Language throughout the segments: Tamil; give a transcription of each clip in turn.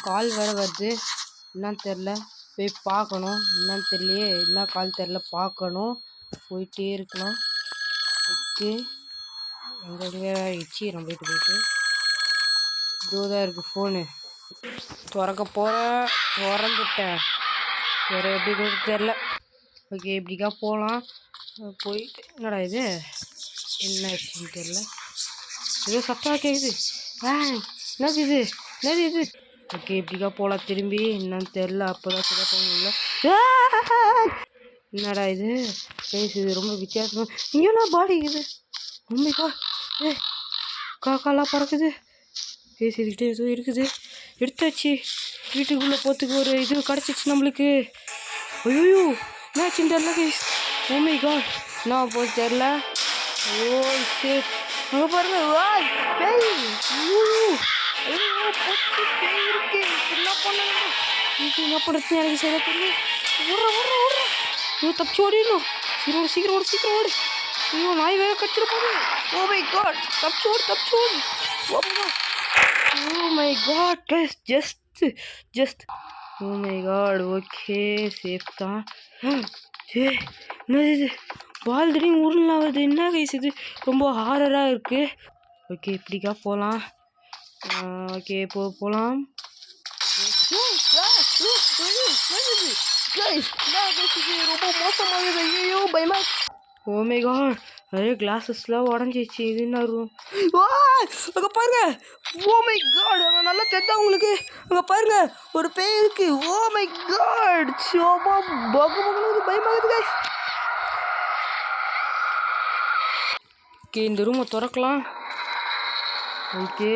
கால் வேறு வருது, என்னன்னு தெரில. போய் பார்க்கணும், என்னன்னு தெரியலையே. என்ன கால் தெரில, பார்க்கணும். போயிட்டே இருக்கலாம். ஓகே, எங்கே இச்சி நம்ம போயிட்டு இதுதான் இருக்குது ஃபோனு. திறக்க போகிறேன், திறந்துட்டேன். வேறு எப்படி தெரில. ஓகே, இப்படிக்கா போகலாம். போயிட்டு என்னடா இது, என்ன ஆச்சுன்னு தெரில. ஏதோ சத்தமாக கேட்குது. என்னது இது, என்னது இது. ஓகே, இப்படிக்கா போகலாம் திரும்பி. என்னன்னு தெரில, அப்போ தான் சரியாக போக முடியல. என்னடா இது பேசுது, ரொம்ப வித்தியாசமாக. இங்கேனா பாடி இது. உண்மைக்கா காக்காலாம் பறக்குது. பேசிக்கிட்டே ஏதோ இருக்குது. எடுத்தாச்சு. வீட்டுக்குள்ளே போகிறதுக்கு ஒரு இது கிடச்சிச்சு நம்மளுக்கு. ஐயோ, என்னாச்சுன்னு தெரில கைஸ். உண்மை காட், என்ன போது தெரில. ஓ ஷிட், அங்கே பாருங்க. வாய் பேய். ஐயோ போச்சு, பேய் இருக்கு. என்ன பண்ணணும், என்ன பண்ணுறது எனக்கு சரியாக தெரியும். ஓடுற ஐயோ, தப்பிச்சு ஓடிடணும். சீக்கிரம் ஓடு. ஐயோ, நாய் வேற கடிச்சிட போகுது. ஓ மை காட், தப்பிச்சு ஓடு. Oh my god guys, just oh my god. Okay, safe தான். என்னது இது, பால் திடீர்னு உருளலாம் வருது. என்ன கைஸ் இது, ரொம்ப ஹாரராக இருக்குது. ஓகே, இப்படிக்கா போகலாம். ஓகே, போகலாம். ரொம்ப மோசமாகுது. ஐயோ பயமா. ஓ மை காட், நிறைய கிளாஸஸ்லாம் உடஞ்சிச்சு. இது என்ன ரூம்? அங்கே பாருங்க. ஓ மை காட், அங்கே நல்லா தெரிஞ்சா உங்களுக்கு. அங்கே பாருங்க, ஒரு பேய் இருக்கு. ஓ மை காட், சோபா பகுபகுனு பயமாகுது கைஸ். ஓகே, இந்த ரூமை திறக்கலாம். ஓகே,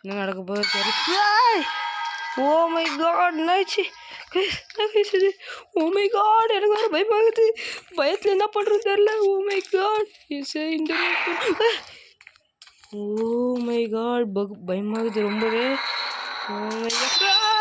என்ன நடக்க போகுது தெரியல. ஓ மை காட், என்னாச்சு இது. ஓ மை காட், எனக்கு வேறு பயமாகுது. பயத்தில் என்ன பண்ணுறது தெரியல. ஓ மை காட், இந்த ஓ மை காட் பயமாகுது ரொம்பவே. ஓ மை காட்,